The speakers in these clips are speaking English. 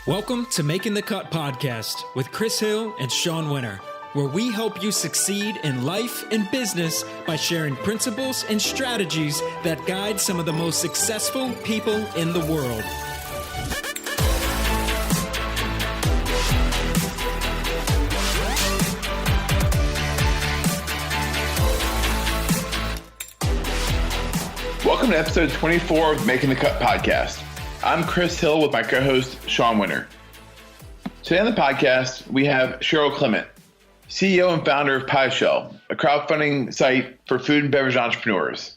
Welcome to Making the Cut podcast with Chris Hill and Sean Winter, where we help you succeed in life and business by sharing principles and strategies that guide some of the most successful people in the world. Welcome to episode 24 of Making the Cut podcast. I'm Chris Hill with my co-host, Sean Winter. Today on the podcast, we have Cheryl Clements, CEO and founder of PieShell, a crowdfunding site for food and beverage entrepreneurs.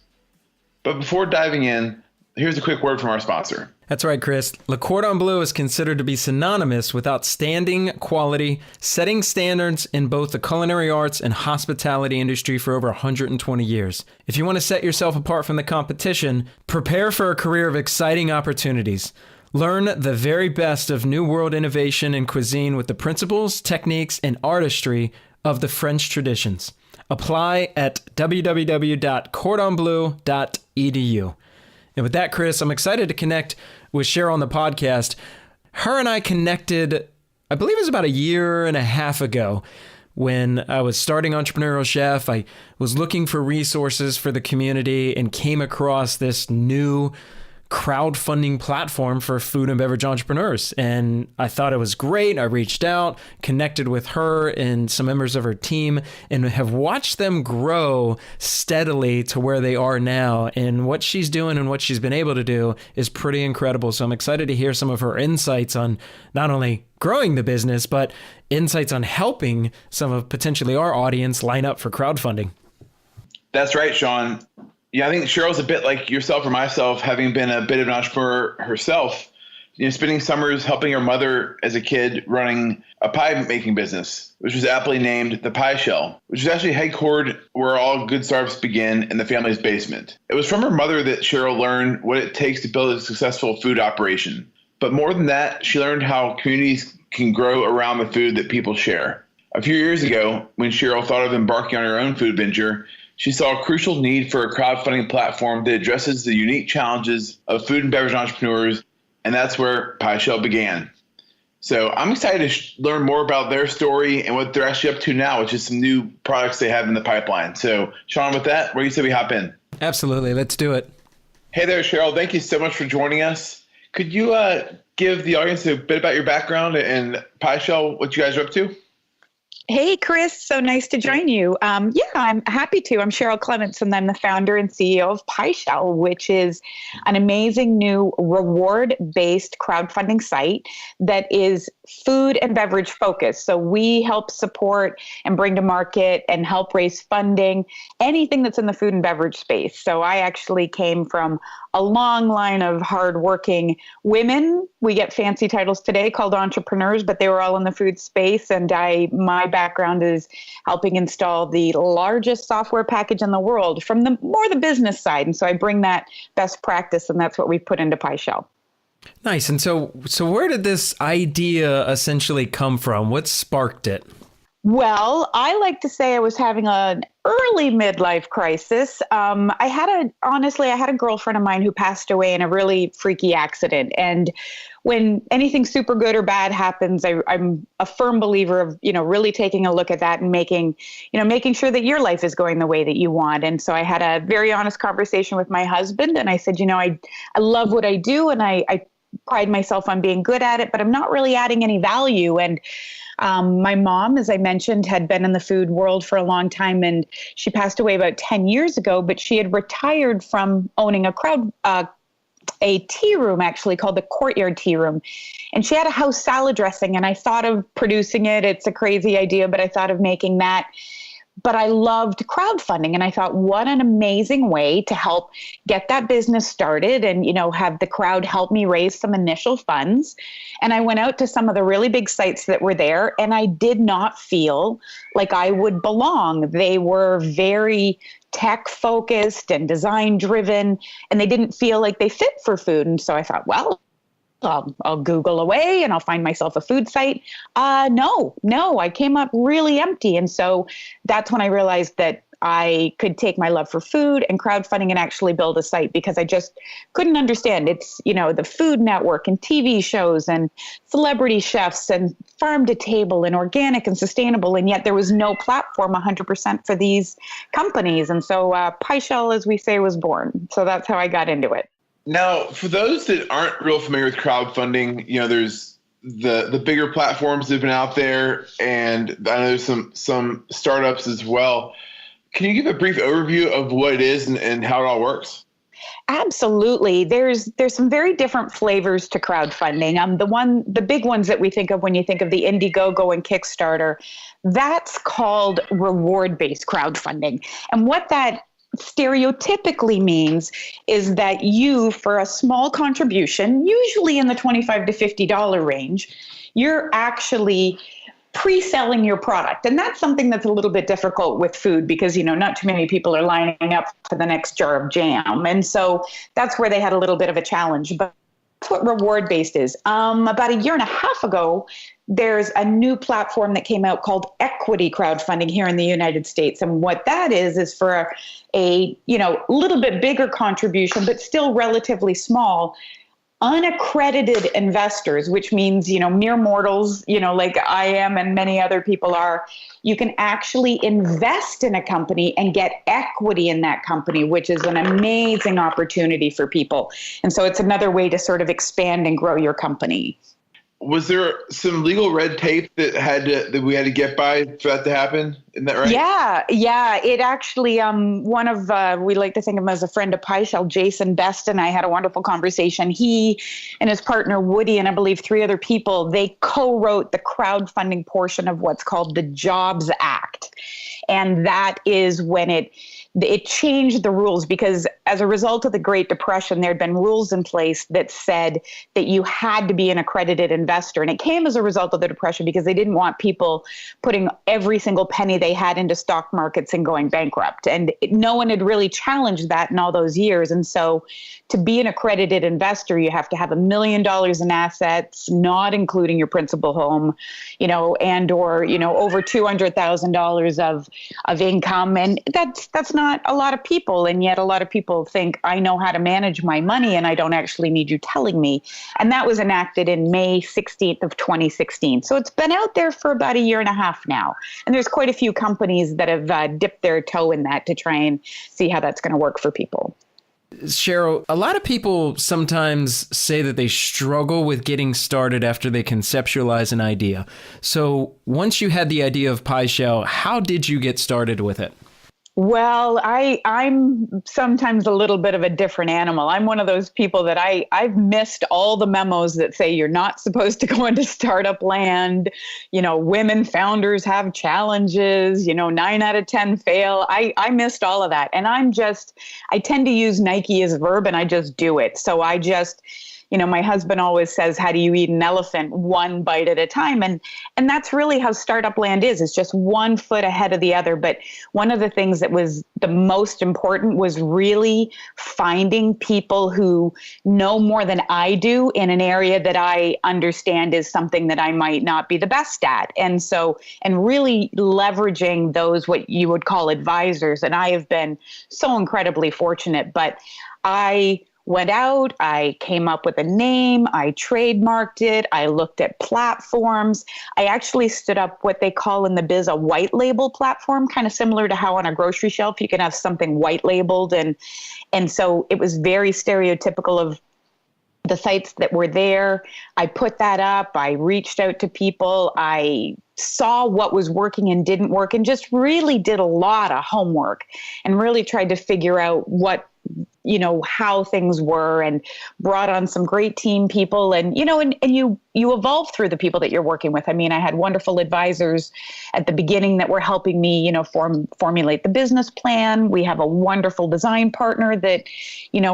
But before diving in, here's a quick word from our sponsor. That's right, Chris. Le Cordon Bleu is considered to be synonymous with outstanding quality, setting standards in both the culinary arts and hospitality industry for over 120 years. If you want to set yourself apart from the competition, prepare for a career of exciting opportunities. Learn the very best of New World innovation and cuisine with the principles, techniques, and artistry of the French traditions. Apply at www.cordonbleu.edu. And with that, Chris, I'm excited to connect with Cheryl on the podcast. Her and I connected, I believe it was about a year and a half ago when I was starting Entrepreneurial Chef. I was looking for resources for the community and came across this new crowdfunding platform for food and beverage entrepreneurs. And I thought it was great. I reached out, connected with her and some members of her team, and have watched them grow steadily to where they are now. And what she's doing and what she's been able to do is pretty incredible. So I'm excited to hear some of her insights on not only growing the business, but insights on helping some of potentially our audience line up for crowdfunding. That's right, Sean. Yeah, I think Cheryl's a bit like yourself or myself, having been a bit of an entrepreneur herself, spending summers helping her mother as a kid running a pie making business, which was aptly named the PieShell, which is actually headquartered where all good startups begin, in the family's basement. It was from her mother that Cheryl learned what it takes to build a successful food operation. But more than that, she learned how communities can grow around the food that people share. A few years ago, when Cheryl thought of embarking on her own food venture, she saw a crucial need for a crowdfunding platform that addresses the unique challenges of food and beverage entrepreneurs, and that's where PieShell began. So I'm excited to learn more about their story and what they're actually up to now, which is some new products they have in the pipeline. So Sean, with that, where do you say we hop in? Absolutely. Let's do it. Hey there, Cheryl. Thank you so much for joining us. Could you give the audience a bit about your background and PieShell, what you guys are up to? Hey, Chris. So nice to join you. Yeah, I'm happy to. I'm Cheryl Clements, and I'm the founder and CEO of PieShell, which is an amazing new reward-based crowdfunding site that is food and beverage focused. So we help support and bring to market and help raise funding, anything that's in the food and beverage space. So I actually came from a long line of hardworking women. We get fancy titles today called entrepreneurs, but they were all in the food space. And my background is helping install the largest software package in the world from the business side. And so I bring that best practice, and that's what we put into PieShell. Nice. And so where did this idea essentially come from? What sparked it? Well, I like to say I was having an early midlife crisis. I had a girlfriend of mine who passed away in a really freaky accident. And when anything super good or bad happens, I'm a firm believer of, really taking a look at that and making sure that your life is going the way that you want. And so I had a very honest conversation with my husband, and I said, I love what I do, and I pride myself on being good at it, but I'm not really adding any value. And my mom, as I mentioned, had been in the food world for a long time, and she passed away about 10 years ago, but she had retired from owning a tea room, actually called the Courtyard Tea Room. And she had a house salad dressing, and I thought of producing it. It's a crazy idea, but I thought of making that. But I loved crowdfunding, and I thought, what an amazing way to help get that business started and, have the crowd help me raise some initial funds. And I went out to some of the really big sites that were there, and I did not feel like I would belong. They were very tech focused and design driven, and they didn't feel like they fit for food. And so I thought, well, I'll Google away and I'll find myself a food site. No, I came up really empty. And so that's when I realized that I could take my love for food and crowdfunding and actually build a site, because I just couldn't understand. It's, the Food Network and TV shows and celebrity chefs and farm to table and organic and sustainable. And yet there was no platform 100% for these companies. And so PieShell, as we say, was born. So that's how I got into it. Now, for those that aren't real familiar with crowdfunding, there's the bigger platforms that have been out there, and I know there's some startups as well. Can you give a brief overview of what it is and how it all works? Absolutely. There's some very different flavors to crowdfunding. The big ones that we think of when you think of the Indiegogo and Kickstarter, that's called reward-based crowdfunding. And what that stereotypically means is that you, for a small contribution, usually in the $25 to $50 range, you're actually pre-selling your product. And that's something that's a little bit difficult with food because, not too many people are lining up for the next jar of jam. And so that's where they had a little bit of a challenge. But that's what reward-based is. About a year and a half ago, there's a new platform that came out called equity crowdfunding here in the United States. And what that is for a little bit bigger contribution, but still relatively small, unaccredited investors, which means, mere mortals, like I am and many other people are, you can actually invest in a company and get equity in that company, which is an amazing opportunity for people. And so it's another way to sort of expand and grow your company. Was there some legal red tape that we had to get by for that to happen? Isn't that right? Yeah. It actually, one of, we like to think of him as a friend of PieShell, Jason Best, and I had a wonderful conversation. He and his partner Woody, and I believe 3 other people, they co-wrote the crowdfunding portion of what's called the Jobs Act. And that is when it changed the rules, because as a result of the Great Depression, there had been rules in place that said that you had to be an accredited investor. And it came as a result of the Depression because they didn't want people putting every single penny they had into stock markets and going bankrupt. And no one had really challenged that in all those years. And so to be an accredited investor, you have to have $1 million in assets, not including your principal home, and or, over $200,000 of income. And that's not a lot of people. And yet a lot of people think, I know how to manage my money and I don't actually need you telling me. And that was enacted in May 16th of 2016. So it's been out there for about a year and a half now. And there's quite a few companies that have dipped their toe in that to try and see how that's going to work for people. Cheryl, a lot of people sometimes say that they struggle with getting started after they conceptualize an idea. So once you had the idea of PieShell, how did you get started with it? Well, I'm sometimes a little bit of a different animal. I'm one of those people that I've missed all the memos that say you're not supposed to go into startup land. Women founders have challenges, 9 out of 10 fail. I missed all of that. And I tend to use Nike as a verb and I just do it. So I just, my husband always says, how do you eat an elephant? One bite at a time. And that's really how startup land is. It's just one foot ahead of the other. But one of the things that was the most important was really finding people who know more than I do in an area that I understand is something that I might not be the best at. And really leveraging those, what you would call advisors. And I have been so incredibly fortunate, but I went out, I came up with a name, I trademarked it, I looked at platforms. I actually stood up what they call in the biz a white label platform, kind of similar to how on a grocery shelf you can have something white labeled. And so it was very stereotypical of the sites that were there. I put that up, I reached out to people, I saw what was working and didn't work, and just really did a lot of homework and really tried to figure out how things were, and brought on some great team people, and you evolve through the people that you're working with. I mean, I had wonderful advisors at the beginning that were helping me, formulate the business plan. We have a wonderful design partner that,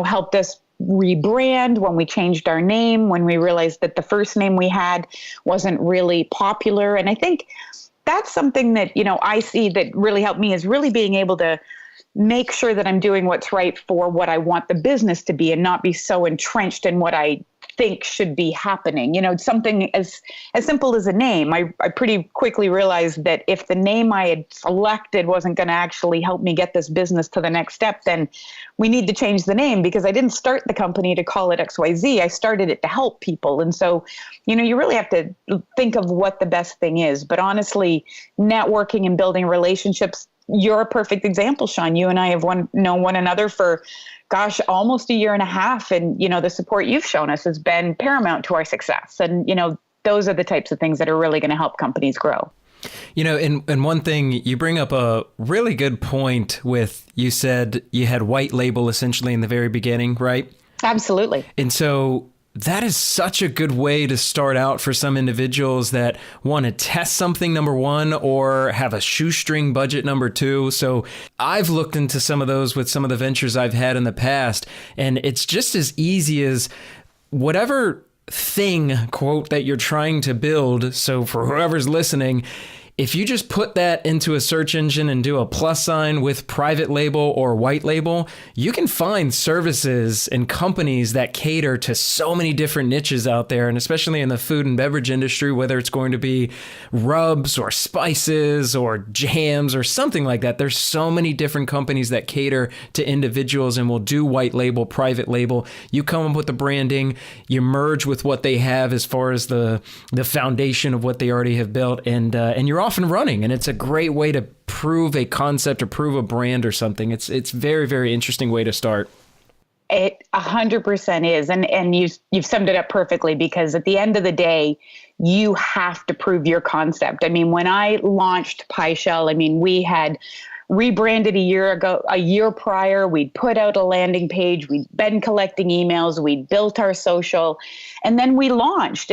helped us rebrand when we changed our name, when we realized that the first name we had wasn't really popular. And I think that's something that, I see that really helped me, is really being able to make sure that I'm doing what's right for what I want the business to be, and not be so entrenched in what I think should be happening. Something as simple as a name. I pretty quickly realized that if the name I had selected wasn't going to actually help me get this business to the next step, then we need to change the name, because I didn't start the company to call it XYZ. I started it to help people. And so, you really have to think of what the best thing is. But honestly, networking and building relationships, you're a perfect example, Sean. You and I have known one another for, almost a year and a half. And, the support you've shown us has been paramount to our success. And, those are the types of things that are really going to help companies grow. And one thing, you bring up a really good point with, you said you had white label essentially in the very beginning, right? Absolutely. And so that is such a good way to start out for some individuals that want to test something, number one, or have a shoestring budget, number two. So I've looked into some of those with some of the ventures I've had in the past, and it's just as easy as whatever thing, quote, that you're trying to build. So for whoever's listening, if you just put that into a search engine and do a plus sign with private label or white label, you can find services and companies that cater to so many different niches out there. And especially in the food and beverage industry, whether it's going to be rubs or spices or jams or something like that, there's so many different companies that cater to individuals and will do white label, private label. You come up with the branding, you merge with what they have as far as the foundation of what they already have built, and you're off and running. And it's a great way to prove a concept or prove a brand or something. It's very, very interesting way to start. It 100% is. And you've summed it up perfectly, because at the end of the day, you have to prove your concept. I mean, when I launched PieShell, we had rebranded a year prior. We'd put out a landing page. We'd been collecting emails. We'd built our social. And then we launched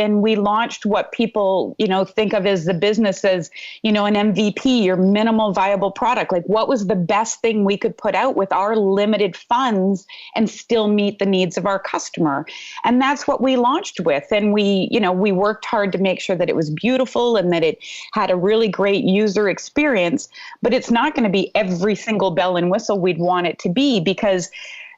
what people, think of as the business as, an MVP, your minimal viable product. Like, what was the best thing we could put out with our limited funds and still meet the needs of our customer? And that's what we launched with. And we worked hard to make sure that it was beautiful and that it had a really great user experience, but it's not going to be every single bell and whistle we'd want it to be, because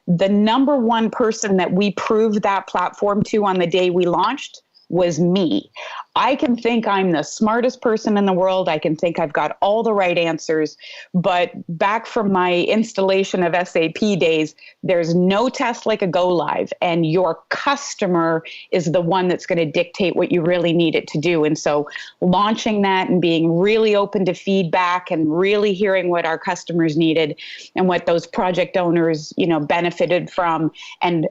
the number one person that we proved that platform to on the day we launched was me. I can think I'm the smartest person in the world. I can think I've got all the right answers. But back from my installation of SAP days, there's no test like a go live. And your customer is the one that's going to dictate what you really need it to do. And so launching that and being really open to feedback and really hearing what our customers needed and what those project owners, benefited from, and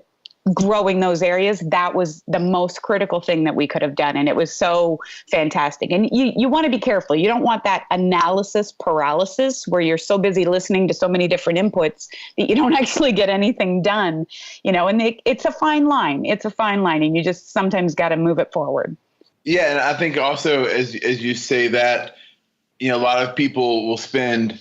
growing those areas, that was the most critical thing that we could have done. And it was so fantastic. And you want to be careful. You don't want that analysis paralysis where you're so busy listening to so many different inputs that you don't actually get anything done, and it's a fine line. It's a fine line, and you just sometimes got to move it forward. Yeah. And I think also, as you say that, a lot of people will spend,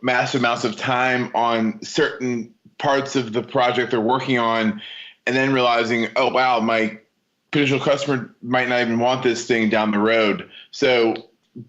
massive amounts of time on certain parts of the project they're working on, and then realizing, oh, wow, my potential customer might not even want this thing down the road. So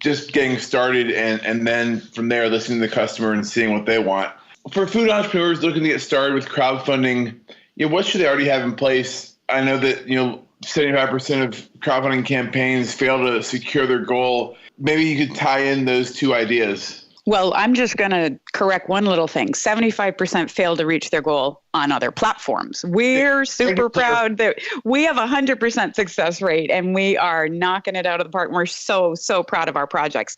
just getting started and then from there, listening to the customer and seeing what they want. For food entrepreneurs looking to get started with crowdfunding, what should they already have in place? I know that, 75% of crowdfunding campaigns fail to secure their goal. Maybe you could tie in those two ideas. Well, I'm just going to correct one little thing. 75% fail to reach their goal on other platforms. We're super proud that we have 100% success rate, and we are knocking it out of the park. We're so, so proud of our projects.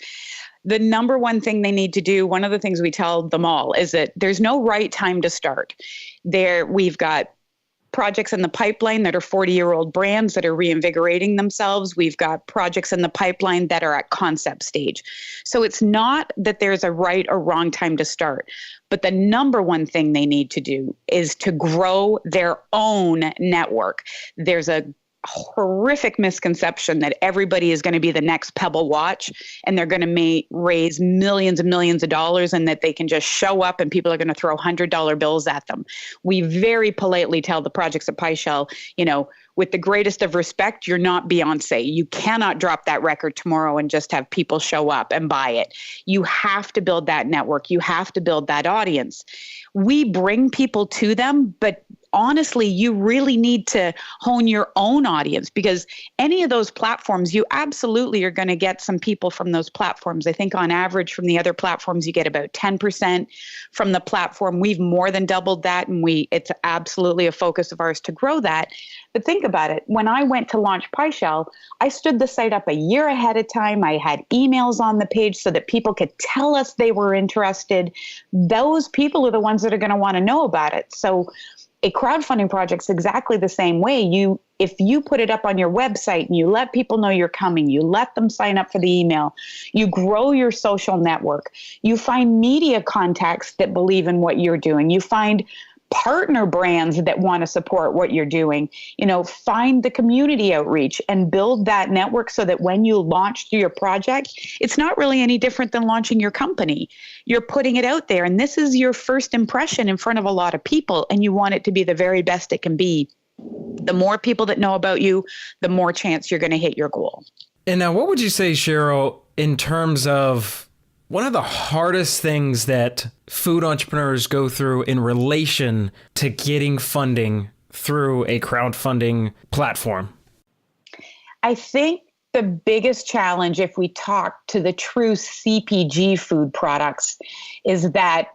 The number one thing they need to do, one of the things we tell them all, is that there's no right time to start. We've got projects in the pipeline that are 40-year-old brands that are reinvigorating themselves. We've got projects in the pipeline that are at concept stage. So it's not that there's a right or wrong time to start, but the number one thing they need to do is to grow their own network. There's a horrific misconception that everybody is going to be the next Pebble watch and they're going to raise millions and millions of dollars and that they can just show up and people are going to throw $100 bills at them. We very politely tell the projects at PieShell, with the greatest of respect, you're not Beyonce. You cannot drop that record tomorrow and just have people show up and buy it. You have to build that network. You have to build that audience. We bring people to them, but honestly, you really need to hone your own audience, because any of those platforms, you absolutely are going to get some people from those platforms. I think on average from the other platforms, you get about 10% from the platform. We've more than doubled that, and it's absolutely a focus of ours to grow that. But think about it. When I went to launch PieShell, I stood the site up a year ahead of time. I had emails on the page so that people could tell us they were interested. Those people are the ones that are going to want to know about it. So a crowdfunding project's exactly the same way. If you put it up on your website and you let people know you're coming, you let them sign up for the email, you grow your social network, you find media contacts that believe in what you're doing, you find partner brands that want to support what you're doing, find the community outreach and build that network so that when you launch your project, it's not really any different than launching your company. You're putting it out there, and this is your first impression in front of a lot of people, and you want it to be the very best it can be. The more people that know about you, the more chance you're going to hit your goal. And now, what would you say, Cheryl, in terms of one of the hardest things that food entrepreneurs go through in relation to getting funding through a crowdfunding platform? I think the biggest challenge, if we talk to the true CPG food products, is that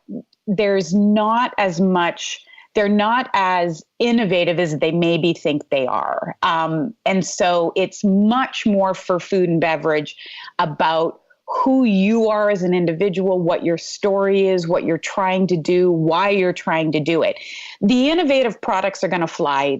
there's not as much, they're not as innovative as they maybe think they are. And so it's much more for food and beverage about who you are as an individual, what your story is, what you're trying to do, why you're trying to do it. The innovative products are going to fly.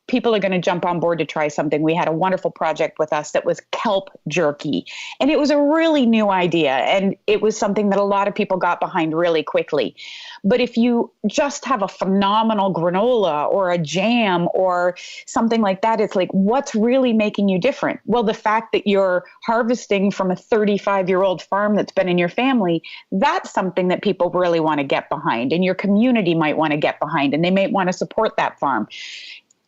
People are going to jump on board to try something. We had a wonderful project with us that was kelp jerky, and it was a really new idea, and it was something that a lot of people got behind really quickly. But if you just have a phenomenal granola or a jam or something like that, it's like, what's really making you different? Well, the fact that you're harvesting from a 35-year-old farm that's been in your family, that's something that people really want to get behind, and your community might want to get behind, and they may want to support that farm.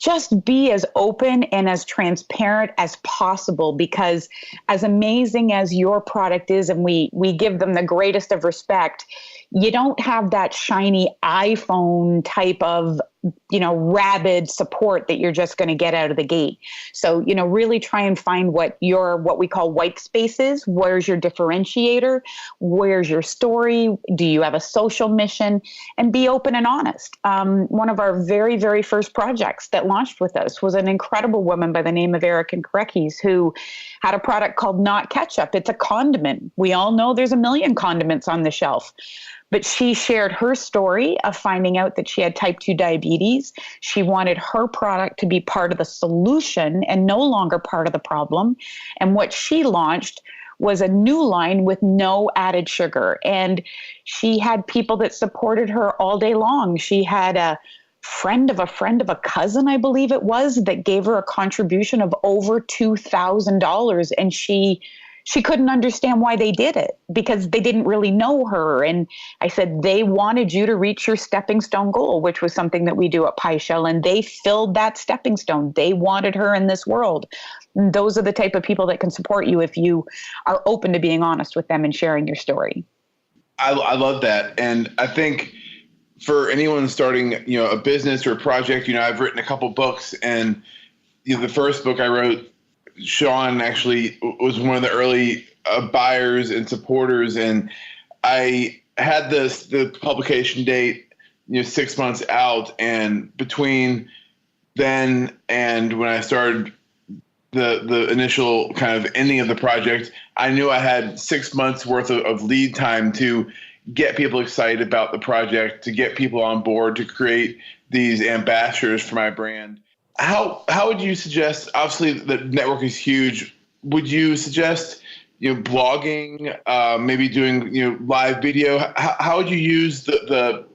Just be as open and as transparent as possible, because as amazing as your product is, and we give them the greatest of respect, you don't have that shiny iPhone type of, rabid support that you're just going to get out of the gate. So, really try and find what we call white spaces. Where's your differentiator? Where's your story? Do you have a social mission? And be open and honest. One of our very, very first projects that launched with us was an incredible woman by the name of Erica Kreckes, who had a product called Not Ketchup. It's a condiment. We all know there's a million condiments on the shelf. But she shared her story of finding out that she had type 2 diabetes. She wanted her product to be part of the solution and no longer part of the problem. And what she launched was a new line with no added sugar. And she had people that supported her all day long. She had a friend of a cousin, I believe it was, that gave her a contribution of over $2,000. And she couldn't understand why they did it, because they didn't really know her. And I said, they wanted you to reach your stepping stone goal, which was something that we do at PieShell, and they filled that stepping stone. They wanted her in this world. And those are the type of people that can support you if you are open to being honest with them and sharing your story. I love that. And I think for anyone starting, a business or a project, I've written a couple books, and the first book I wrote, Sean actually was one of the early buyers and supporters, and I had the publication date 6 months out, and between then and when I started the initial kind of ending of the project, I knew I had 6 months worth of lead time to get people excited about the project, to get people on board, to create these ambassadors for my brand. How would you suggest, obviously the network is huge, would you suggest, blogging, maybe doing, live video? How would you use the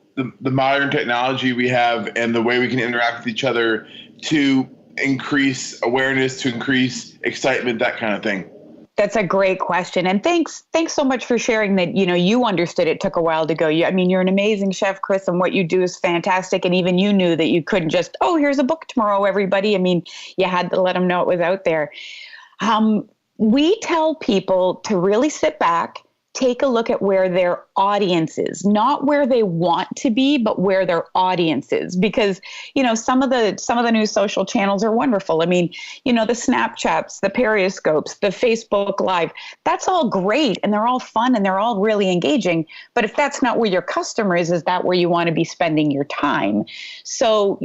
modern technology we have and the way we can interact with each other to increase awareness, to increase excitement, that kind of thing? That's a great question. And thanks so much for sharing that, you understood it took a while to go. You're an amazing chef, Chris, and what you do is fantastic. And even you knew that you couldn't just, here's a book tomorrow, everybody. You had to let them know it was out there. We tell people to really sit back, take a look at where their audience is, not where they want to be, but where their audience is. Because, some of the new social channels are wonderful. I mean, the Snapchats, the Periscopes, the Facebook Live, that's all great. And they're all fun and they're all really engaging. But if that's not where your customer is that where you want to be spending your time? So,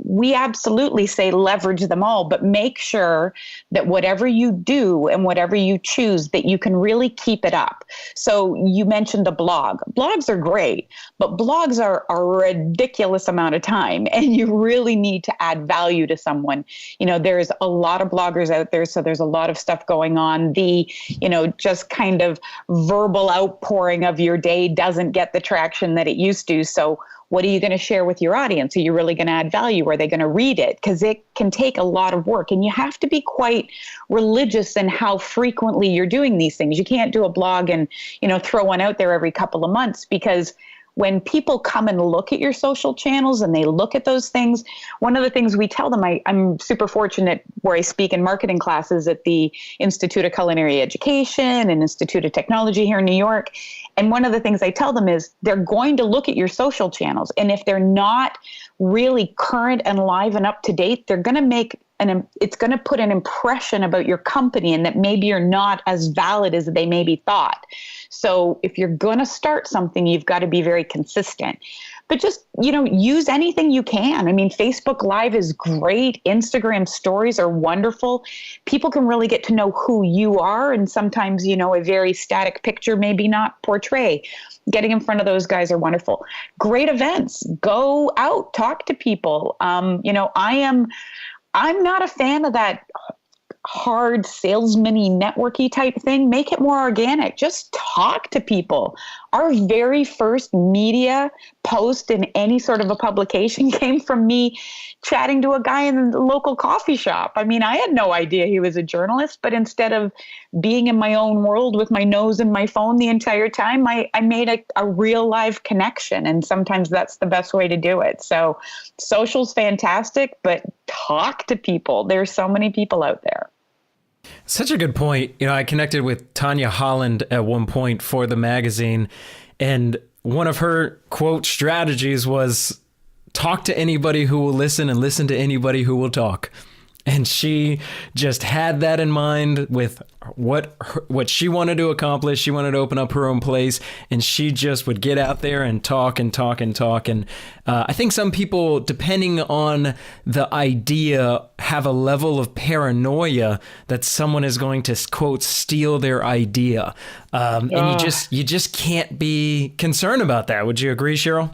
we absolutely say leverage them all, but make sure that whatever you do and whatever you choose, that you can really keep it up. So you mentioned a blog. Blogs are great, but blogs are a ridiculous amount of time, and you really need to add value to someone. There's a lot of bloggers out there, so there's a lot of stuff going on. The, just kind of verbal outpouring of your day doesn't get the traction that it used to. So what are you going to share with your audience? Are you really going to add value? Are they going to read it? Because it can take a lot of work, and you have to be quite religious in how frequently you're doing these things. You can't do a blog and, throw one out there every couple of months, because when people come and look at your social channels and they look at those things, one of the things we tell them, I'm super fortunate where I speak in marketing classes at the Institute of Culinary Education and Institute of Technology here in New York. And one of the things I tell them is they're going to look at your social channels. And if they're not really current and live and up to date, they're going to make it's going to put an impression about your company, and that maybe you're not as valid as they maybe thought. So if you're going to start something, you've got to be very consistent. But just, use anything you can. I mean, Facebook Live is great. Instagram stories are wonderful. People can really get to know who you are. And sometimes, a very static picture maybe not portray. Getting in front of those guys are wonderful. Great events. Go out, talk to people. I'm not a fan of that hard salesman-y, networky type thing. Make it more organic. Just talk to people. Our very first media post in any sort of a publication came from me chatting to a guy in the local coffee shop. I mean, I had no idea he was a journalist, but instead of being in my own world with my nose in my phone the entire time, I made a real live connection. And sometimes that's the best way to do it. So social's fantastic, but talk to people. There's so many people out there. Such a good point. I connected with Tanya Holland at one point for the magazine, and one of her quote strategies was talk to anybody who will listen and listen to anybody who will talk. And she just had that in mind with what she wanted to accomplish. She wanted to open up her own place, and she just would get out there and talk and talk and talk. And I think some people, depending on the idea, have a level of paranoia that someone is going to, quote, steal their idea. And you just can't be concerned about that. Would you agree, Cheryl?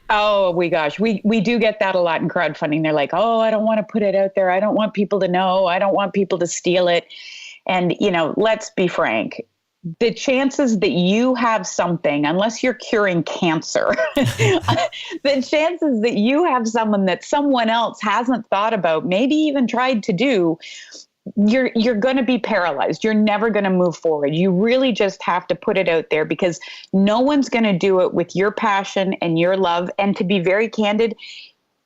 Oh, gosh, we do get that a lot in crowdfunding. They're like, oh, I don't want to put it out there. I don't want people to know. I don't want people to steal it. And, let's be frank. The chances that you have something, unless you're curing cancer, the chances that you have someone that someone else hasn't thought about, maybe even tried to do, you're going to be paralyzed. You're never going to move forward. You really just have to put it out there, because no one's going to do it with your passion and your love. And to be very candid,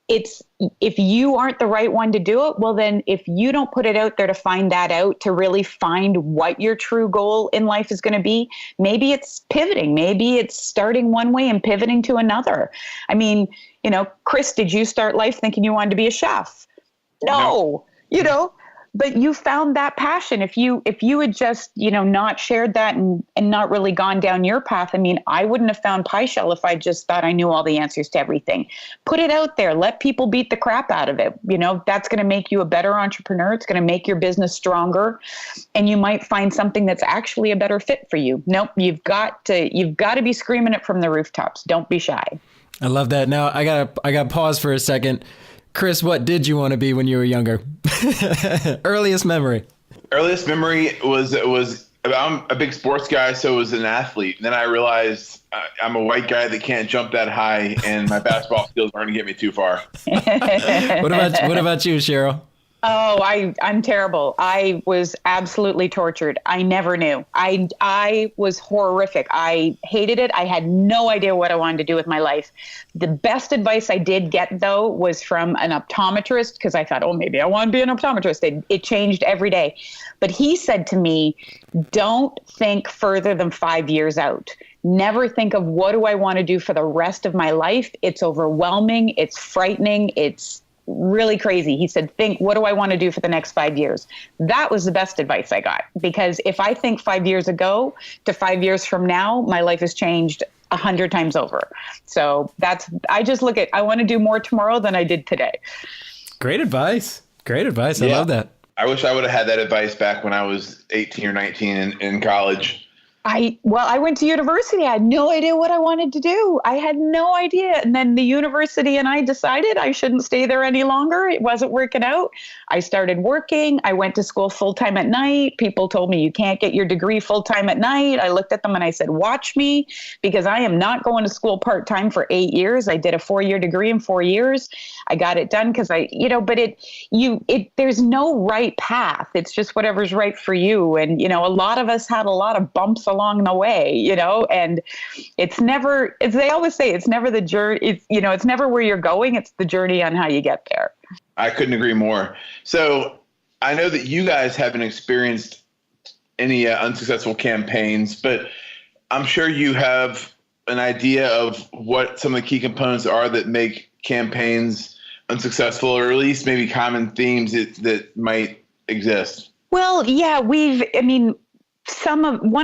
if you aren't the right one to do it, well, then if you don't put it out there to find that out, to really find what your true goal in life is going to be, maybe it's pivoting. Maybe it's starting one way and pivoting to another. I mean, Chris, did you start life thinking you wanted to be a chef? No. But you found that passion. If you had just, not shared that and not really gone down your path, I mean, I wouldn't have found PieShell if I just thought I knew all the answers to everything. Put it out there. Let people beat the crap out of it. That's going to make you a better entrepreneur. It's going to make your business stronger. And you might find something that's actually a better fit for you. Nope. You've got to be screaming it from the rooftops. Don't be shy. I love that. Now I gotta pause for a second. Chris, what did you want to be when you were younger? Earliest memory. Earliest memory was I'm a big sports guy, so I was an athlete. And then I realized I'm a white guy that can't jump that high, and my basketball skills aren't going to get me too far. What about you, Cheryl? Oh, I'm terrible. I was absolutely tortured. I never knew. I was horrific. I hated it. I had no idea what I wanted to do with my life. The best advice I did get, though, was from an optometrist, because I thought, oh, maybe I want to be an optometrist. It changed every day. But he said to me, don't think further than 5 years out. Never think of what do I want to do for the rest of my life. It's overwhelming. It's frightening. It's really crazy. He said, think, what do I want to do for the next 5 years? That was the best advice I got, because if I think 5 years ago to 5 years from now, my life has changed 100 times over. So I just look at, I want to do more tomorrow than I did today. Great advice. Great advice. I love that. I wish I would have had that advice back when I was 18 or 19 in college. I went to university. I had no idea what I wanted to do. I had no idea. And then the university and I decided I shouldn't stay there any longer. It wasn't working out. I started working. I went to school full-time at night. People told me you can't get your degree full-time at night. I looked at them and I said, watch me, because I am not going to school part-time for 8 years. I did a 4-year degree in 4 years. I got it done because but there's no right path. It's just whatever's right for you. And, a lot of us had a lot of bumps along the way, and they always say, it's never the journey. It's never where you're going. It's the journey on how you get there. I couldn't agree more. So I know that you guys haven't experienced any unsuccessful campaigns, but I'm sure you have an idea of what some of the key components are that make campaigns unsuccessful, or at least maybe common themes that might exist. Well, yeah, one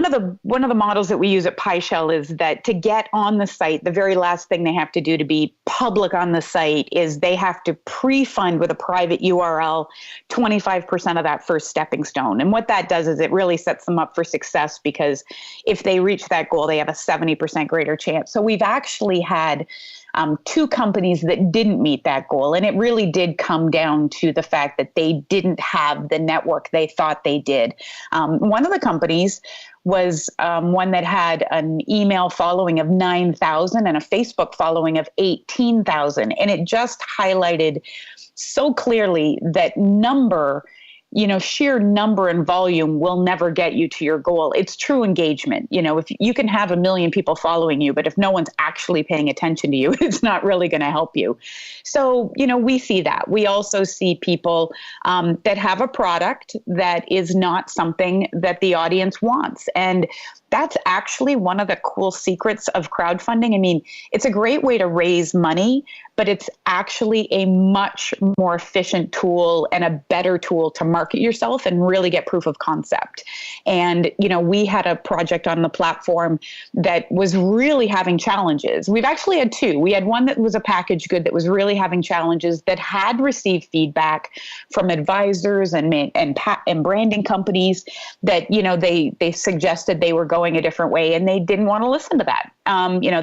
of the models that we use at PieShell is that to get on the site, the very last thing they have to do to be public on the site is they have to pre-fund with a private URL 25% of that first stepping stone. And what that does is it really sets them up for success, because if they reach that goal, they have a 70% greater chance. So we've actually had 2 companies that didn't meet that goal. And it really did come down to the fact that they didn't have the network they thought they did. One of the companies was one that had an email following of 9,000 and a Facebook following of 18,000. And it just highlighted so clearly that sheer number and volume will never get you to your goal. It's true engagement. If you can have 1 million people following you, but if no one's actually paying attention to you, it's not really going to help you. So, we see that. We also see people that have a product that is not something that the audience wants. And that's actually one of the cool secrets of crowdfunding. It's a great way to raise money, but it's actually a much more efficient tool and a better tool to market yourself and really get proof of concept. And, we had a project on the platform that was really having challenges. We've actually had 2. We had one that was a packaged good that was really having challenges, that had received feedback from advisors and branding companies that, they suggested they were going a different way, and they didn't want to listen to that.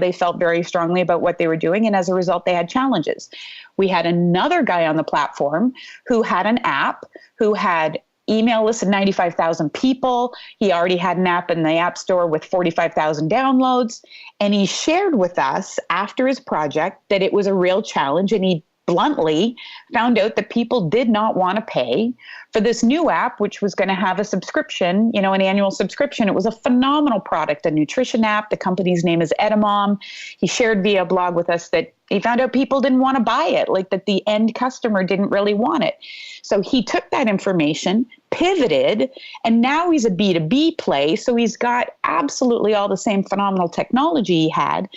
They felt very strongly about what they were doing, and as a result, they had challenges. We had another guy on the platform who had an app, who had email list of 95,000 people. He already had an app in the App Store with 45,000 downloads, and he shared with us after his project that it was a real challenge, and he bluntly found out that people did not want to pay for this new app, which was going to have a subscription, an annual subscription. It was a phenomenal product, a nutrition app. The company's name is Edamom. He shared via blog with us that he found out people didn't want to buy it, like that the end customer didn't really want it. So he took that information, pivoted, and now he's a B2B play. So he's got absolutely all the same phenomenal technology he had.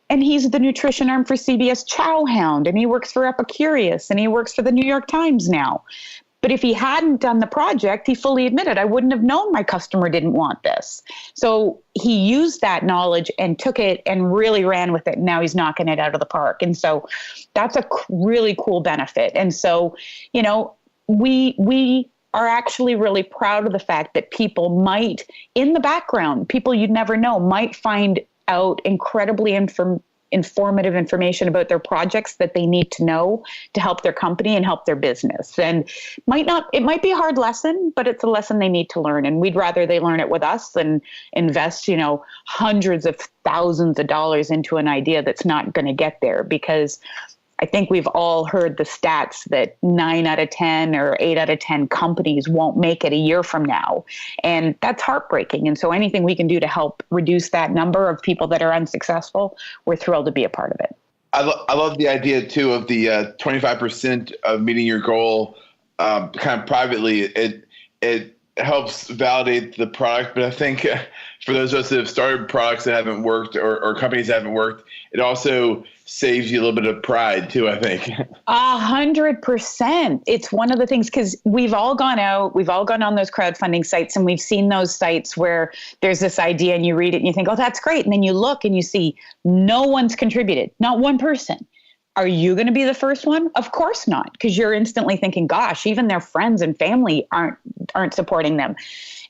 And he's the nutrition arm for CBS Chowhound, and he works for Epicurious, and he works for the New York Times now. But if he hadn't done the project, he fully admitted, I wouldn't have known my customer didn't want this. So he used that knowledge and took it and really ran with it. And now he's knocking it out of the park. And so that's a really cool benefit. And so, we are actually really proud of the fact that people might, in the background, people you'd never know, might find out incredibly informative information about their projects that they need to know to help their company and help their business. And it might be a hard lesson, but it's a lesson they need to learn. And we'd rather they learn it with us than invest, hundreds of thousands of dollars into an idea that's not going to get there, because I think we've all heard the stats that 9 out of 10 or 8 out of 10 companies won't make it a year from now. And that's heartbreaking. And so anything we can do to help reduce that number of people that are unsuccessful, we're thrilled to be a part of it. I love the idea, too, of the 25% of meeting your goal kind of privately. It helps validate the product. But I think for those of us that have started products that haven't worked or companies that haven't worked, it also saves you a little bit of pride, too, I think. 100%. It's one of the things, because we've all gone on those crowdfunding sites, and we've seen those sites where there's this idea and you read it and you think, oh, that's great. And then you look and you see no one's contributed, not one person. Are you going to be the first one? Of course not, because you're instantly thinking, gosh, even their friends and family aren't supporting them.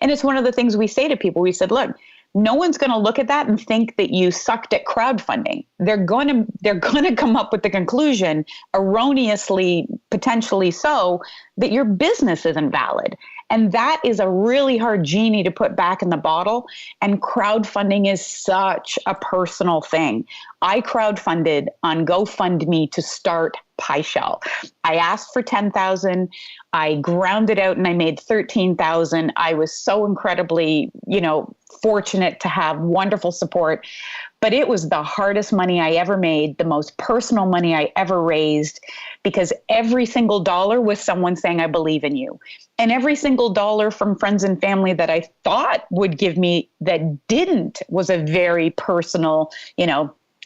And it's one of the things we say to people. We said, look, no one's going to look at that and think that you sucked at crowdfunding. They're going to come up with the conclusion, erroneously, potentially so, that your business isn't valid. And that is a really hard genie to put back in the bottle. And crowdfunding is such a personal thing. I crowdfunded on GoFundMe to start PieShell. I asked for 10,000. I ground it out and I made 13,000. I was so incredibly, fortunate to have wonderful support. But it was the hardest money I ever made, the most personal money I ever raised, because every single dollar was someone saying, I believe in you. And every single dollar from friends and family that I thought would give me that didn't was a very personal,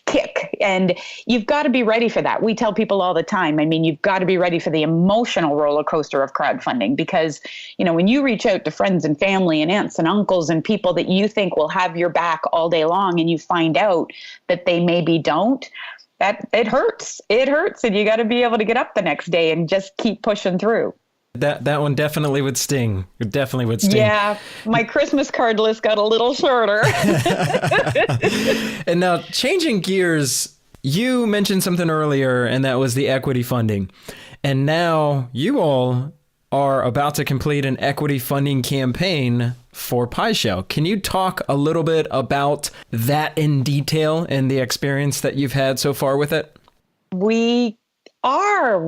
kick. And you've got to be ready for that. We tell people all the time, you've got to be ready for the emotional roller coaster of crowdfunding, because, when you reach out to friends and family and aunts and uncles and people that you think will have your back all day long, and you find out that they maybe don't, that it hurts. It hurts. And you got to be able to get up the next day and just keep pushing through. That one definitely would sting. It definitely would sting. Yeah, my Christmas card list got a little shorter. And now, changing gears, you mentioned something earlier, and that was the equity funding. And now you all are about to complete an equity funding campaign for PieShell. Can you talk a little bit about that in detail and the experience that you've had so far with it? We are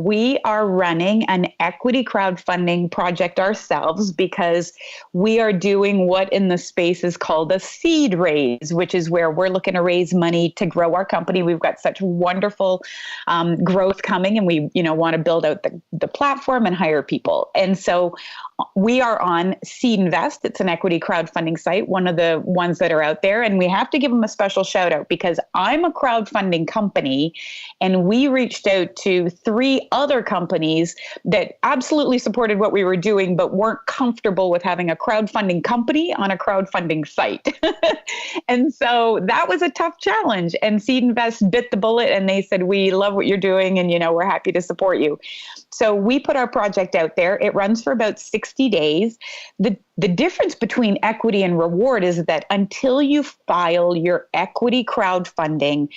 running an equity crowdfunding project ourselves, because we are doing what in the space is called a seed raise, which is where we're looking to raise money to grow our company. We've got such wonderful growth coming, and we want to build out the platform and hire people. And so we are on SeedInvest. It's an equity crowdfunding site, one of the ones that are out there. And we have to give them a special shout out, because I'm a crowdfunding company, and we reached out to 3 other companies that absolutely supported what we were doing, but weren't comfortable with having a crowdfunding company on a crowdfunding site. And so that was a tough challenge. And SeedInvest bit the bullet, and they said, we love what you're doing, and we're happy to support you. So we put our project out there. It runs for about 60 days. The difference between equity and reward is that until you file your equity crowdfunding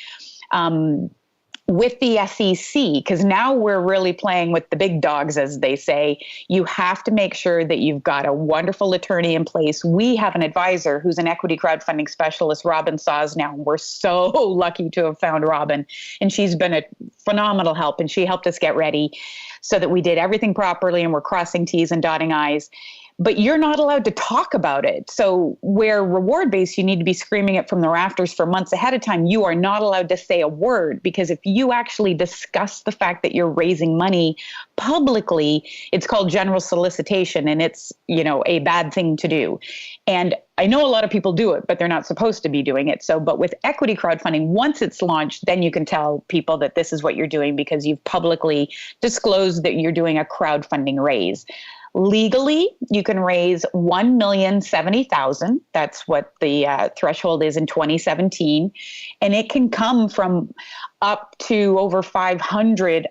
with the SEC, because now we're really playing with the big dogs, as they say, you have to make sure that you've got a wonderful attorney in place. We have an advisor who's an equity crowdfunding specialist, Robin Saws now. We're so lucky to have found Robin, and she's been a phenomenal help, and she helped us get ready so that we did everything properly and we're crossing T's and dotting I's. But you're not allowed to talk about it. So where reward-based, you need to be screaming it from the rafters for months ahead of time. You are not allowed to say a word, because if you actually discuss the fact that you're raising money publicly, it's called general solicitation, and it's, a bad thing to do. And I know a lot of people do it, but they're not supposed to be doing it. But with equity crowdfunding, once it's launched, then you can tell people that this is what you're doing, because you've publicly disclosed that you're doing a crowdfunding raise. Legally, you can raise $1,070,000. That's what the threshold is in 2017, and it can come from up to over 500,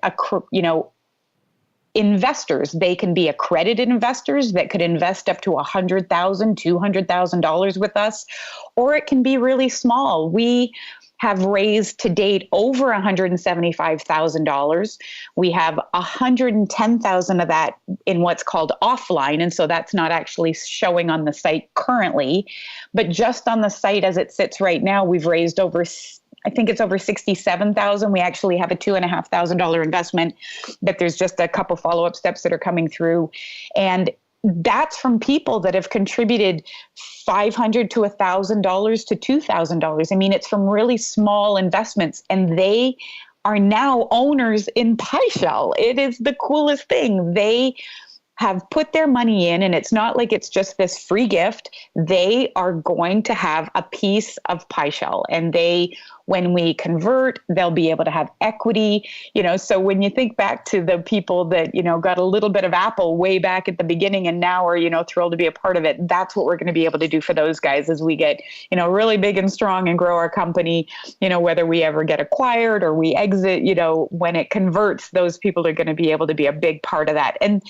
investors. They can be accredited investors that could invest up to $100,000, $200,000 with us, or it can be really small. We have raised to date over $175,000. We have $110,000 of that in what's called offline. And so that's not actually showing on the site currently, but just on the site as it sits right now, we've raised over I think it's over 67,000. We actually have a $2,500 investment that there's just a couple follow-up steps that are coming through. And that's from people that have contributed $500 to $1,000 to $2,000. I mean, it's from really small investments, and they are now owners in PieShell. It is the coolest thing. They have put their money in, and it's not like it's just this free gift. They are going to have a piece of PieShell, and when we convert, they'll be able to have equity. So when you think back to the people that, got a little bit of Apple way back at the beginning and now are, thrilled to be a part of it, that's what we're going to be able to do for those guys as we get, really big and strong and grow our company, whether we ever get acquired or we exit, when it converts, those people are going to be able to be a big part of that. And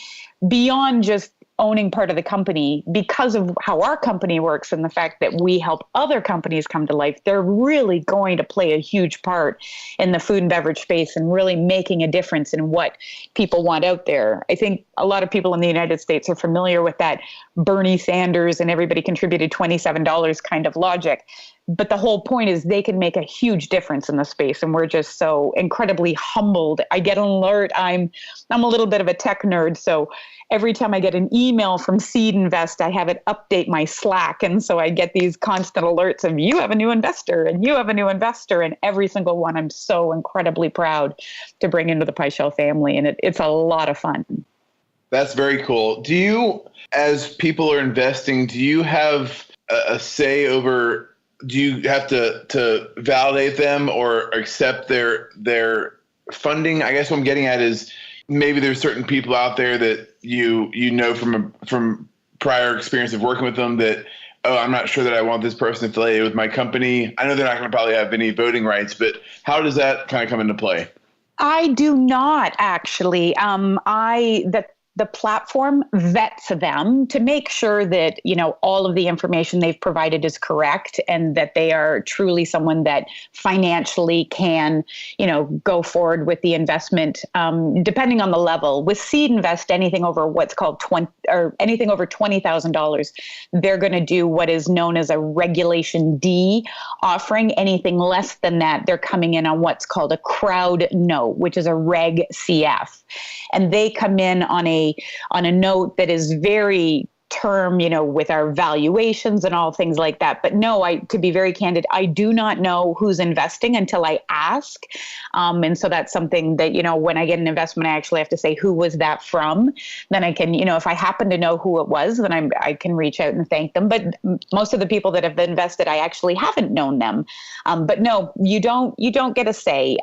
beyond just owning part of the company, because of how our company works and the fact that we help other companies come to life, they're really going to play a huge part in the food and beverage space and really making a difference in what people want out there. I think a lot of people in the United States are familiar with that Bernie Sanders and everybody contributed $27 kind of logic. But the whole point is they can make a huge difference in the space. And we're just so incredibly humbled. I get an alert. I'm a little bit of a tech nerd. So every time I get an email from SeedInvest, I have it update my Slack. And so I get these constant alerts of you have a new investor and you have a new investor. And every single one I'm so incredibly proud to bring into the PieShell family. And it's a lot of fun. That's very cool. Do you, as people are investing, do you have a say over, do you have to validate them or accept their funding? I guess what I'm getting at is maybe there's certain people out there that you know from prior experience of working with them that, oh, I'm not sure that I want this person affiliated with my company. I know they're not going to probably have any voting rights, but how does that kind of come into play? I do not actually. The platform vets them to make sure that, all of the information they've provided is correct and that they are truly someone that financially can, go forward with the investment, depending on the level. With SeedInvest, anything over what's called anything over $20,000, they're going to do what is known as a Regulation D offering. Anything less than that, they're coming in on what's called a crowd note, which is a Reg CF. And they come in on a note that is very term, with our valuations and all things like that. But no, to be very candid, I do not know who's investing until I ask. And so that's something that, when I get an investment, I actually have to say, who was that from? Then I can, if I happen to know who it was, then I can reach out and thank them. But most of the people that have invested, I actually haven't known them. But no, you don't get a say.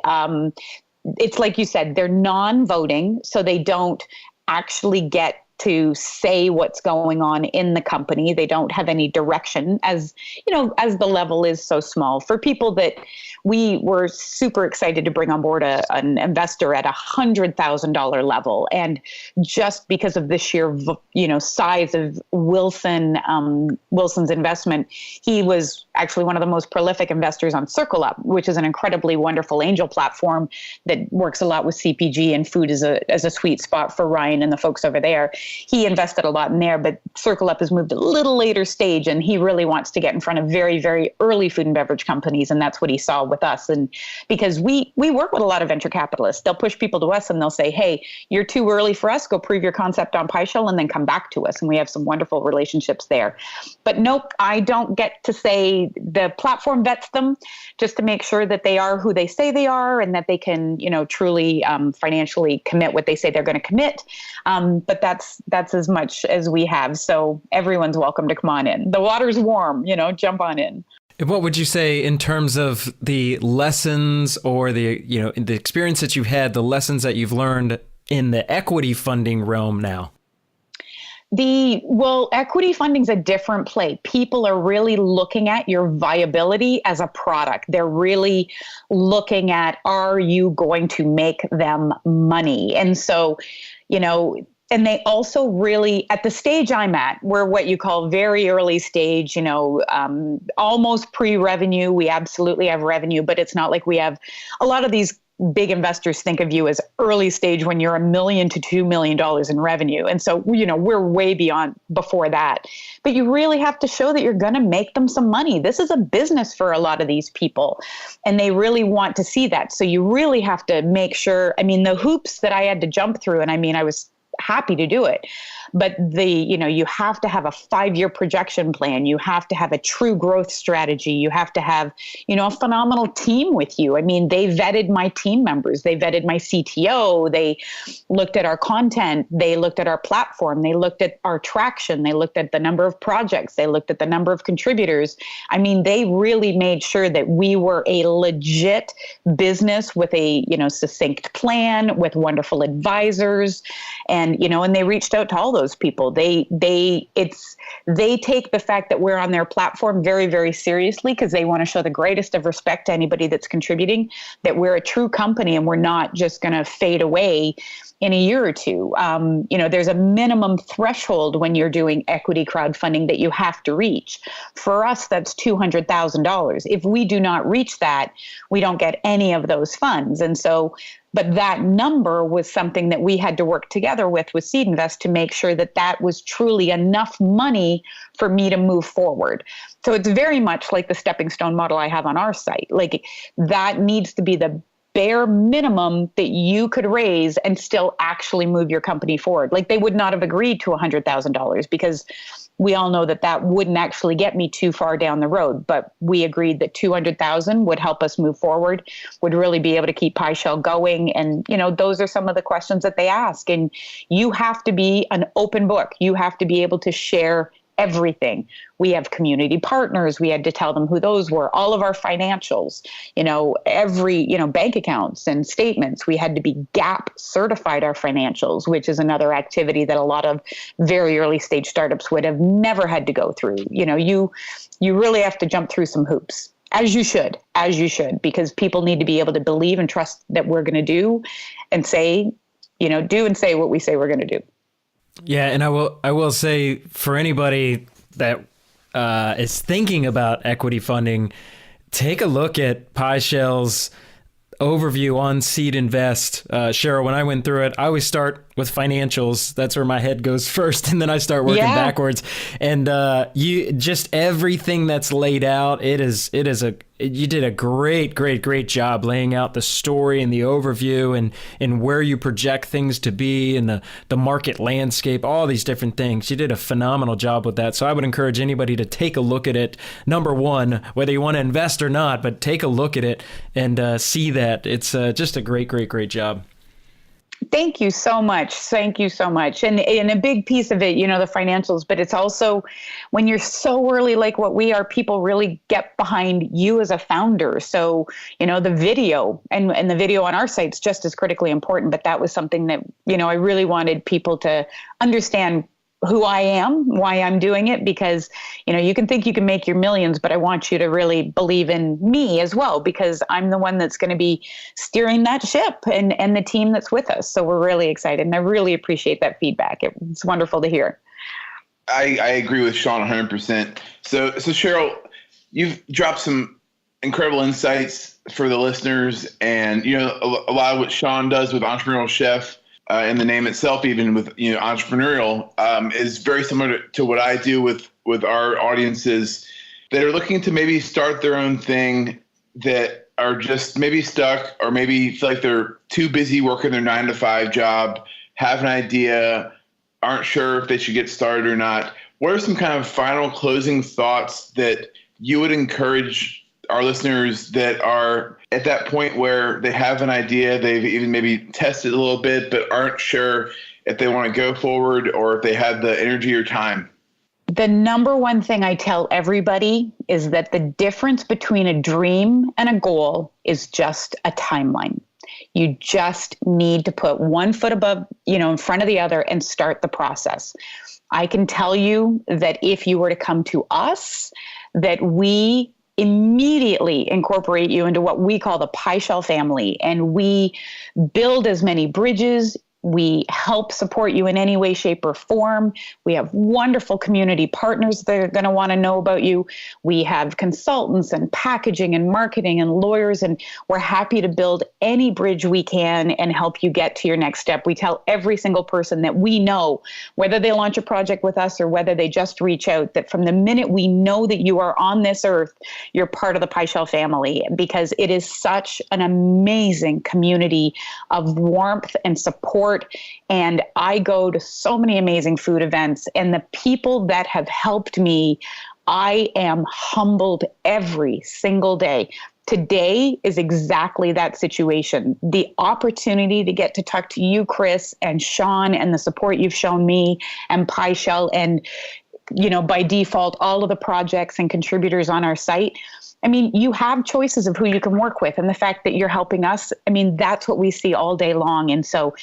It's like you said, they're non-voting, so they don't actually get to say what's going on in the company. They don't have any direction as the level is so small. For people that we were super excited to bring on board an investor at $100,000 level. And just because of the sheer, size of Wilson's investment, he was actually one of the most prolific investors on CircleUp, which is an incredibly wonderful angel platform that works a lot with CPG, and food as a sweet spot for Ryan and the folks over there. He invested a lot in there, but CircleUp has moved a little later stage, and he really wants to get in front of very, very early food and beverage companies. And that's what he saw with us. And because we work with a lot of venture capitalists, they'll push people to us and they'll say, hey, you're too early for us. Go prove your concept on PieShell and then come back to us. And we have some wonderful relationships there. But nope, I don't get to say. The platform vets them just to make sure that they are who they say they are and that they can, truly financially commit what they say they're going to commit. But that's as much as we have. So everyone's welcome to come on in. The water's warm, jump on in. What would you say in terms of the lessons or the experience that you've had, the lessons that you've learned in the equity funding realm now? Equity funding is a different play. People are really looking at your viability as a product. They're really looking at, are you going to make them money? And so, and they also really, at the stage I'm at, we're what you call very early stage, almost pre-revenue. We absolutely have revenue, but it's not like we have a lot of these big investors think of you as early stage when you're $1 million to $2 million in revenue. And so, we're way before that. But you really have to show that you're going to make them some money. This is a business for a lot of these people, and they really want to see that. So you really have to make sure, the hoops that I had to jump through, and I was happy to do it. But you have to have a 5-year projection plan. You have to have a true growth strategy. You have to have, a phenomenal team with you. They vetted my team members. They vetted my CTO. They looked at our content. They looked at our platform. They looked at our traction. They looked at the number of projects. They looked at the number of contributors. They really made sure that we were a legit business with a, succinct plan, with wonderful advisors. And they reached out to all those people. They take the fact that we're on their platform very, very seriously, because they want to show the greatest of respect to anybody that's contributing, that we're a true company and we're not just going to fade away in a year or two. There's a minimum threshold when you're doing equity crowdfunding that you have to reach. For us, that's $200,000. If we do not reach that, we don't get any of those funds. And so, but that number was something that we had to work together with SeedInvest to make sure that that was truly enough money for me to move forward. So it's very much like the stepping stone model I have on our site. Like, that needs to be the bare minimum that you could raise and still actually move your company forward. Like, they would not have agreed to $100,000 because we all know that that wouldn't actually get me too far down the road. But we agreed that 200,000 would help us move forward, would really be able to keep PieShell going. And, those are some of the questions that they ask. And you have to be an open book. You have to be able to share everything. We have community partners. We had to tell them who those were, all of our financials, every, bank accounts and statements. We had to be GAAP certified, our financials, which is another activity that a lot of very early stage startups would have never had to go through. You really have to jump through some hoops, as you should, because people need to be able to believe and trust that we're going to do and say what we say we're going to do. Yeah, and I will say, for anybody that is thinking about equity funding, take a look at PieShell's overview on SeedInvest. Cheryl, when I went through it, I always start with financials. That's where my head goes first, and then I start working backwards. And you just everything that's laid out. You did a great job laying out the story and the overview and where you project things to be and the market landscape, all these different things. You did a phenomenal job with that. So I would encourage anybody to take a look at it. Number one, whether you want to invest or not, but take a look at it and see that. It's just a great job. Thank you so much. Thank you so much. And a big piece of it, the financials, but it's also when you're so early, like what we are, people really get behind you as a founder. So, the video and the video on our site's just as critically important, but that was something that, I really wanted people to understand who I am, why I'm doing it, because, you can think you can make your millions, but I want you to really believe in me as well, because I'm the one that's going to be steering that ship and the team that's with us. So we're really excited. And I really appreciate that feedback. It's wonderful to hear. I agree with Sean 100%. So Cheryl, you've dropped some incredible insights for the listeners, and, a lot of what Sean does with Entrepreneurial Chef, and the name itself, even with entrepreneurial, is very similar to what I do with our audiences that are looking to maybe start their own thing, that are just maybe stuck or maybe feel like they're too busy working their 9-to-5 job, have an idea, aren't sure if they should get started or not. What are some kind of final closing thoughts that you would encourage our listeners that are at that point where they have an idea, they've even maybe tested a little bit, but aren't sure if they want to go forward or if they have the energy or time? The number one thing I tell everybody is that the difference between a dream and a goal is just a timeline. You just need to put one foot above, in front of the other and start the process. I can tell you that if you were to come to us, that we immediately incorporate you into what we call the PieShell family. And we build as many bridges We help support you in any way, shape, or form. We have wonderful community partners that are going to want to know about you. We have consultants and packaging and marketing and lawyers, and we're happy to build any bridge we can and help you get to your next step. We tell every single person that we know, whether they launch a project with us or whether they just reach out, that from the minute we know that you are on this earth, you're part of the PieShell family, because it is such an amazing community of warmth and support. And I go to so many amazing food events, and the people that have helped me, I am humbled every single day. Today is exactly that situation. The opportunity to get to talk to you, Chris, and Sean, and the support you've shown me and PieShell, and, you know, by default, all of the projects and contributors on our site. I mean, you have choices of who you can work with, and the fact that you're helping us, I mean, that's what we see all day long. And so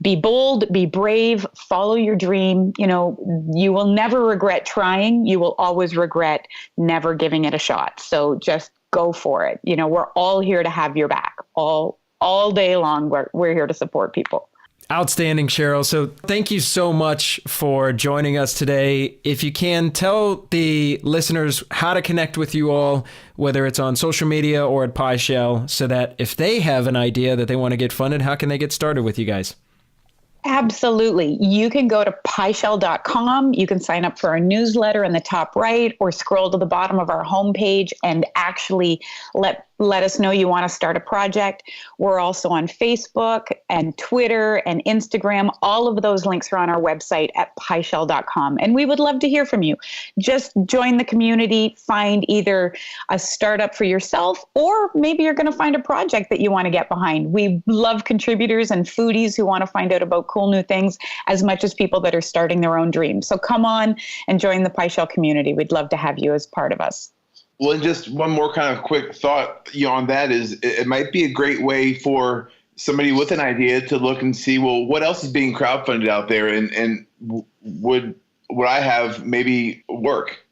be bold, be brave, follow your dream. You know, you will never regret trying. You will always regret never giving it a shot. So just go for it. You know, we're all here to have your back all day long. We're here to support people. Outstanding, Cheryl. So thank you so much for joining us today. If you can, tell the listeners how to connect with you all, whether it's on social media or at PieShell, so that if they have an idea that they want to get funded, how can they get started with you guys? Absolutely. You can go to pieshell.com. You can sign up for our newsletter in the top right, or scroll to the bottom of our homepage and actually let us know you want to start a project. We're also on Facebook and Twitter and Instagram. All of those links are on our website at pieshell.com. And we would love to hear from you. Just join the community, find either a startup for yourself, or maybe you're going to find a project that you want to get behind. We love contributors and foodies who want to find out about cool new things as much as people that are starting their own dreams. So come on and join the PieShell community. We'd love to have you as part of us. Well, and just one more kind of quick thought, on that is it might be a great way for somebody with an idea to look and see, well, what else is being crowdfunded out there, and would what I have maybe work?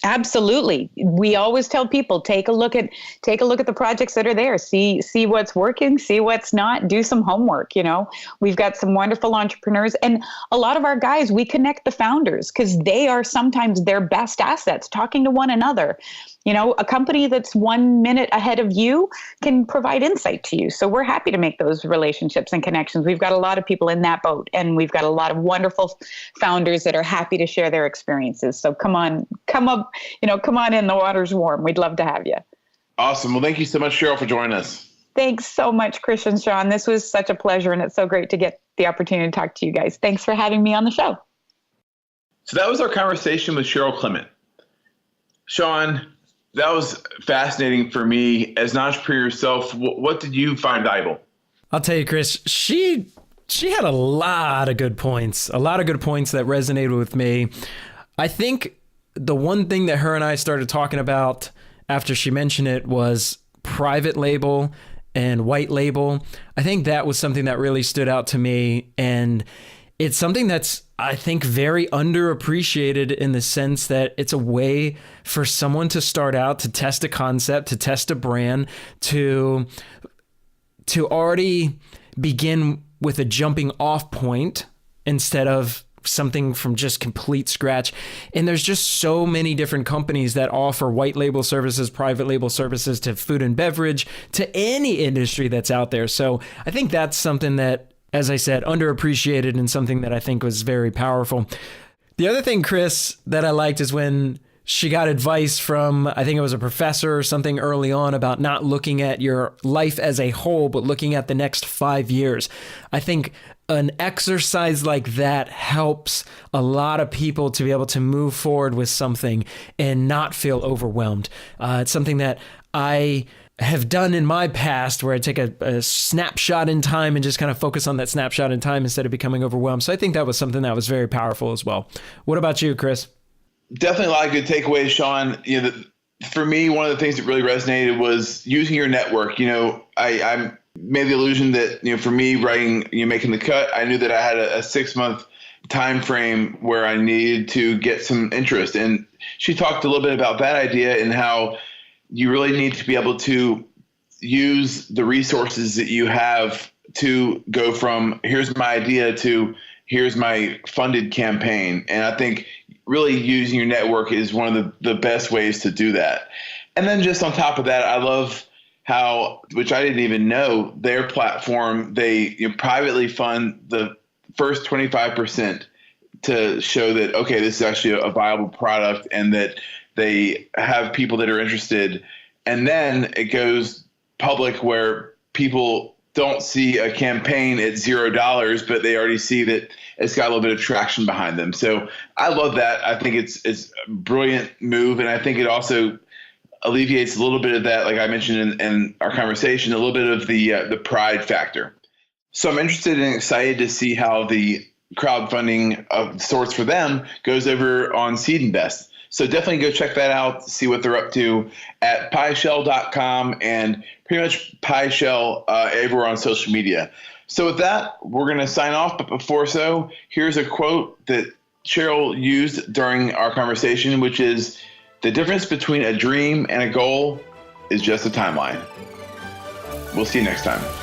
Absolutely. We always tell people, take a look at the projects that are there. See what's working, see what's not, do some homework. You know, we've got some wonderful entrepreneurs, and a lot of our guys, we connect the founders because they are sometimes their best assets, talking to one another. You know, a company that's 1 minute ahead of you can provide insight to you. So we're happy to make those relationships and connections. We've got a lot of people in that boat, and we've got a lot of wonderful founders that are happy to share their experiences. So come on in, the water's warm. We'd love to have you. Awesome. Well, thank you so much, Cheryl, for joining us. Thanks so much, Chris and Sean. This was such a pleasure, and it's so great to get the opportunity to talk to you guys. Thanks for having me on the show. So that was our conversation with Cheryl Clements. Sean, that was fascinating for me. As an entrepreneur yourself, what did you find valuable? I'll tell you, Chris, she had a lot of good points that resonated with me. I think the one thing that her and I started talking about after she mentioned it was private label and white label. I think that was something that really stood out to me. And it's something that's, I think, very underappreciated in the sense that it's a way for someone to start out, to test a concept, to test a brand, to already begin with a jumping off point instead of something from just complete scratch. And there's just so many different companies that offer white label services, private label services to food and beverage, to any industry that's out there. So I think that's something that, as I said, underappreciated, and something that I think was very powerful. The other thing, Chris, that I liked is when she got advice from, I think it was a professor or something early on, about not looking at your life as a whole, but looking at the next 5 years. I think an exercise like that helps a lot of people to be able to move forward with something and not feel overwhelmed. It's something that I have done in my past, where I take a snapshot in time and just kind of focus on that snapshot in time instead of becoming overwhelmed. So I think that was something that was very powerful as well. What about you, Chris? Definitely a lot of good takeaways, Sean. For me, one of the things that really resonated was using your network. I made the illusion that, for me, writing, making the cut, I knew that I had a 6-month time frame where I needed to get some interest. And she talked a little bit about that idea and how you really need to be able to use the resources that you have to go from here's my idea to here's my funded campaign. And I think really using your network is one of the best ways to do that. And then just on top of that, I love how, which I didn't even know, their platform, they privately fund the first 25% to show that, okay, this is actually a viable product and that they have people that are interested. And then it goes public where people don't see a campaign at $0, but they already see that it's got a little bit of traction behind them. So I love that. I think it's a brilliant move. And I think it also alleviates a little bit of that, like I mentioned in our conversation, a little bit of the pride factor. So I'm interested and excited to see how the crowdfunding of sorts for them goes over on SeedInvest. So definitely go check that out, see what they're up to at PieShell.com and pretty much PieShell everywhere on social media. So with that, we're going to sign off. But before so, here's a quote that Cheryl used during our conversation, which is, "The difference between a dream and a goal is just a timeline." We'll see you next time.